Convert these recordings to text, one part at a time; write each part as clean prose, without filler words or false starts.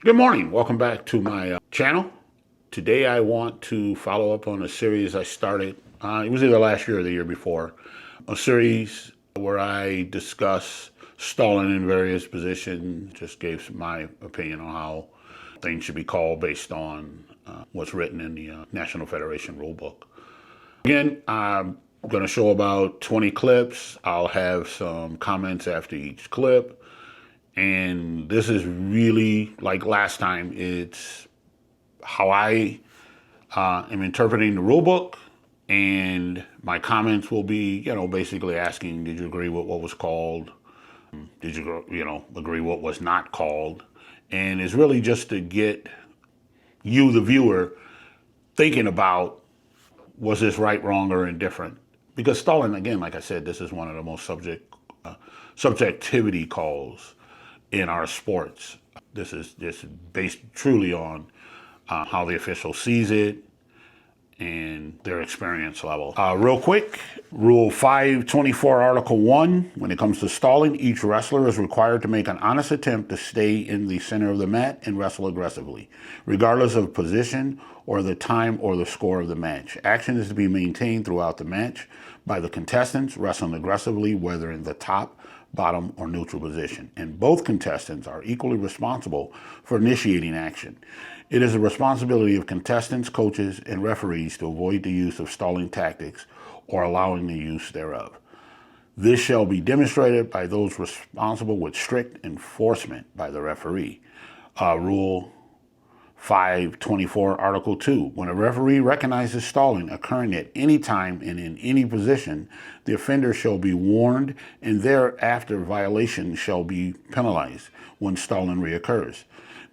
Good morning. Welcome back to my channel. Today I want to follow up on a series I started. It was either last year or the year before. A series where I discuss stalling in various positions. Just gave my opinion on how things should be called based on what's written in the National Federation Rulebook. Again, I'm going to show about 20 clips. I'll have some comments after each clip. And this is really, like last time, it's how I am interpreting the rule book. And my comments will be, basically asking, did you agree with what was called? Did you, agree what was not called? And it's really just to get you, the viewer, thinking about, was this right, wrong, or indifferent? Because stalling, again, like I said, this is one of the most subjectivity calls in our sports. This is just based truly on how the official sees it and their experience level. Real quick, Rule 524, Article 1, when it comes to stalling, each wrestler is required to make an honest attempt to stay in the center of the mat and wrestle aggressively, regardless of position or the time or the score of the match. Action is to be maintained throughout the match by the contestants wrestling aggressively, whether in the top, bottom, or neutral position, and both contestants are equally responsible for initiating action. It is the responsibility of contestants, coaches, and referees to avoid the use of stalling tactics or allowing the use thereof. This shall be demonstrated by those responsible with strict enforcement by the referee. Rule 524, Article 2. When a referee recognizes stalling occurring at any time and in any position, the offender shall be warned, and thereafter violation shall be penalized when stalling reoccurs.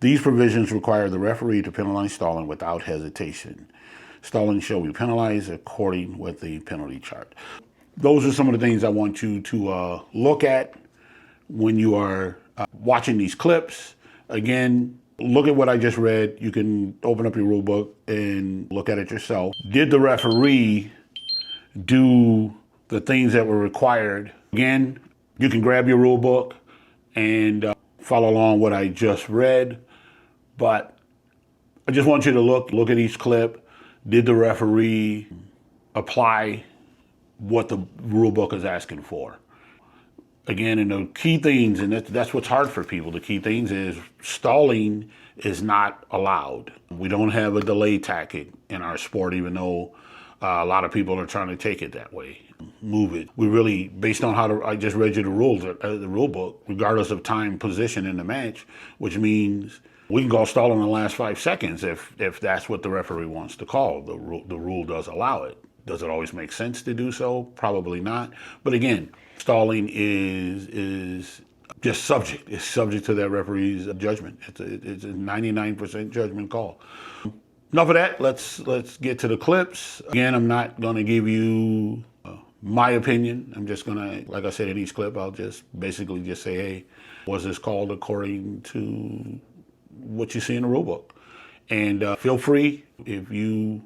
These provisions require the referee to penalize stalling without hesitation. Stalling shall be penalized according with the penalty chart. Those are some of the things I want you to look at when you are watching these clips. Again, look at what I just read. You can open up your rule book and look at it yourself. Did the referee do the things that were required? Again, you can grab your rule book and follow along what I just read. But I just want you to look at each clip. Did the referee apply what the rule book is asking for? Again, and the key things, and that's what's hard for people, the key things is stalling is not allowed. We don't have a delay tactic in our sport, even though a lot of people are trying to take it that way. Move it. We really, based on I just read you the rules, the rule book, regardless of time, position in the match, which means we can go stall in the last 5 seconds if that's what the referee wants to call. The rule does allow it. Does it always make sense to do so? Probably not. But again, stalling is just subject. It's subject to that referee's judgment. It's a 99% judgment call. Enough of that. Let's get to the clips. Again, I'm not going to give you my opinion. I'm just going to, like I said in each clip, I'll just basically just say, hey, was this called according to what you see in the rule book? And feel free, if you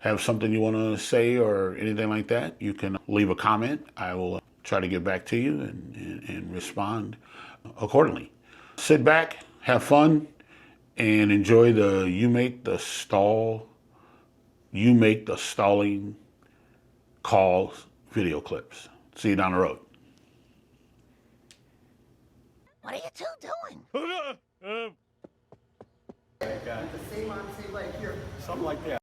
have something you want to say or anything like that, you can leave a comment. I will try to get back to you and respond accordingly. Sit back, have fun, and enjoy the You Make the Stalling Calls video clips. See you down the road. What are you two doing? The same on, same leg here. Something like that.